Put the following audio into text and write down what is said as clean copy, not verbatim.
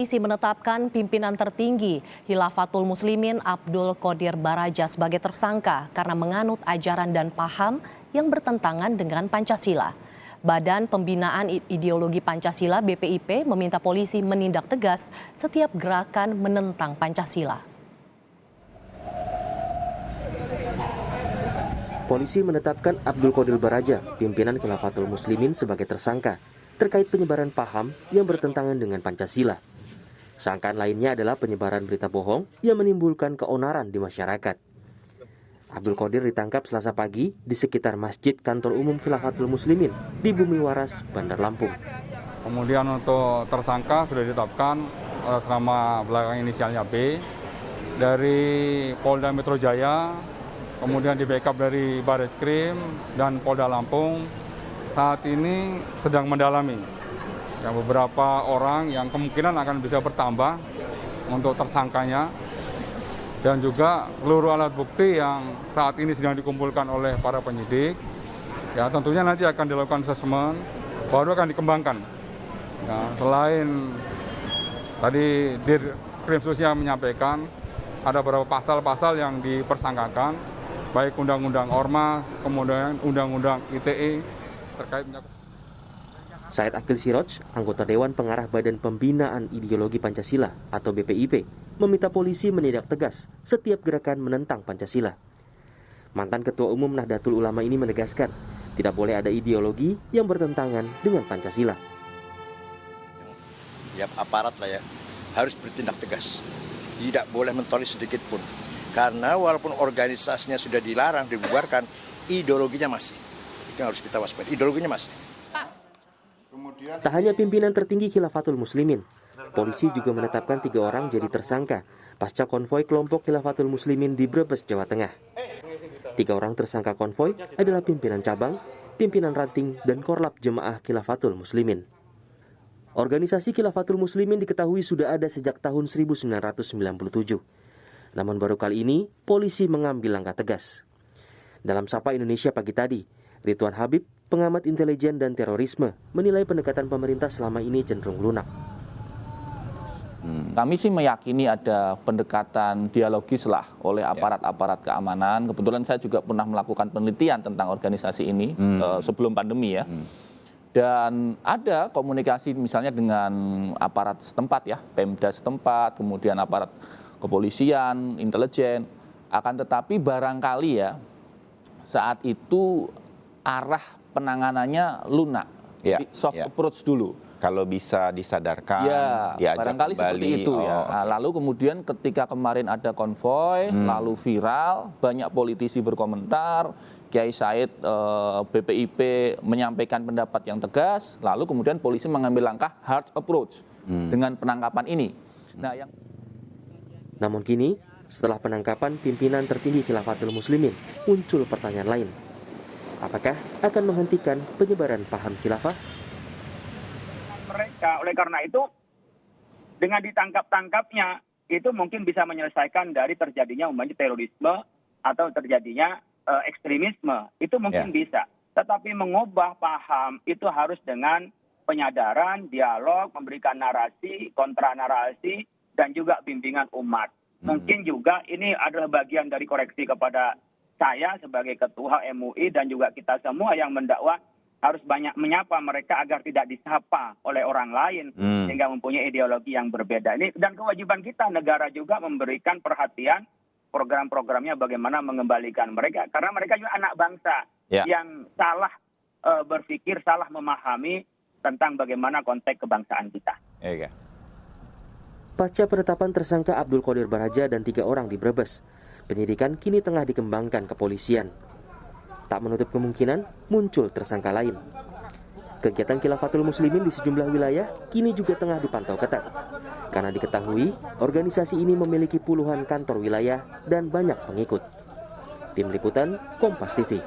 Polisi menetapkan pimpinan tertinggi Khilafatul Muslimin Abdul Qodir Baraja sebagai tersangka karena menganut ajaran dan paham yang bertentangan dengan Pancasila. Badan Pembinaan Ideologi Pancasila (BPIP) meminta polisi menindak tegas setiap gerakan menentang Pancasila. Polisi menetapkan Abdul Qodir Baraja, pimpinan Khilafatul Muslimin sebagai tersangka terkait penyebaran paham yang bertentangan dengan Pancasila. Sangkaan lainnya adalah penyebaran berita bohong yang menimbulkan keonaran di masyarakat. Abdul Qodir ditangkap Selasa pagi di sekitar Masjid Kantor Umum Khilafatul Muslimin di Bumi Waras, Bandar Lampung. Kemudian untuk tersangka sudah ditetapkan selama belakang inisialnya B dari Polda Metro Jaya, kemudian di backup dari Bareskrim dan Polda Lampung. Saat ini sedang mendalami yang beberapa orang yang kemungkinan akan bisa bertambah untuk tersangkanya, dan juga seluruh alat bukti yang saat ini sedang dikumpulkan oleh para penyidik. Ya, tentunya nanti akan dilakukan asesmen, baru akan dikembangkan. Ya, selain tadi Dirkrim Susnya menyampaikan ada beberapa pasal-pasal yang dipersangkakan, baik Undang-Undang Ormas, kemudian Undang-Undang ITE terkait Said Akil Siroj, anggota Dewan Pengarah Badan Pembinaan Ideologi Pancasila atau BPIP, meminta polisi menindak tegas setiap gerakan menentang Pancasila. Mantan Ketua Umum Nahdlatul Ulama ini menegaskan, tidak boleh ada ideologi yang bertentangan dengan Pancasila. Ya, aparat lah ya, harus bertindak tegas. Tidak boleh mentolerir sedikit pun. Karena walaupun organisasinya sudah dilarang, dibubarkan, ideologinya masih. Itu yang harus kita waspada, ideologinya masih. Tak hanya pimpinan tertinggi Khilafatul Muslimin, polisi juga menetapkan 3 orang jadi tersangka pasca konvoi kelompok Khilafatul Muslimin di Brebes, Jawa Tengah. 3 orang tersangka konvoi adalah pimpinan cabang, pimpinan ranting, dan korlap jemaah Khilafatul Muslimin. Organisasi Khilafatul Muslimin diketahui sudah ada sejak tahun 1997. Namun baru kali ini, polisi mengambil langkah tegas. Dalam Sapa Indonesia pagi tadi, Ridwan Habib, pengamat intelijen dan terorisme, menilai pendekatan pemerintah selama ini cenderung lunak. Kami sih meyakini ada pendekatan dialogis lah oleh aparat-aparat keamanan. Kebetulan saya juga pernah melakukan penelitian tentang organisasi ini sebelum pandemi ya. Dan ada komunikasi misalnya dengan aparat setempat ya, Pemda setempat, kemudian aparat kepolisian, intelijen. Akan tetapi barangkali ya saat itu arah penanganannya lunak, soft approach dulu. Kalau bisa disadarkan, barangkali seperti itu ya. Nah, lalu kemudian ketika kemarin ada konvoi, lalu viral, banyak politisi berkomentar, Kiai Said BPIP menyampaikan pendapat yang tegas, lalu kemudian polisi mengambil langkah hard approach dengan penangkapan ini. Namun kini, setelah penangkapan pimpinan tertinggi Khilafatul Muslimin, muncul pertanyaan lain. Apakah akan menghentikan penyebaran paham khilafah? Oleh karena itu, dengan ditangkap-tangkapnya, itu mungkin bisa menyelesaikan dari terjadinya umpamanya terorisme atau terjadinya ekstremisme. Itu mungkin bisa. Tetapi mengubah paham itu harus dengan penyadaran, dialog, memberikan narasi, kontra narasi, dan juga bimbingan umat. Mungkin juga ini adalah bagian dari koreksi kepada saya sebagai ketua MUI dan juga kita semua yang mendakwa harus banyak menyapa mereka agar tidak disapa oleh orang lain sehingga mempunyai ideologi yang berbeda. Ini dan kewajiban kita, negara juga memberikan perhatian program-programnya bagaimana mengembalikan mereka, karena mereka juga anak bangsa yang salah berpikir, salah memahami tentang bagaimana konteks kebangsaan kita. Pasca penetapan tersangka Abdul Qodir Baraja dan 3 orang di Brebes, penyidikan kini tengah dikembangkan kepolisian. Tak menutup kemungkinan muncul tersangka lain. Kegiatan Khilafatul Muslimin di sejumlah wilayah kini juga tengah dipantau ketat. Karena diketahui, organisasi ini memiliki puluhan kantor wilayah dan banyak pengikut. Tim Liputan, Kompas TV.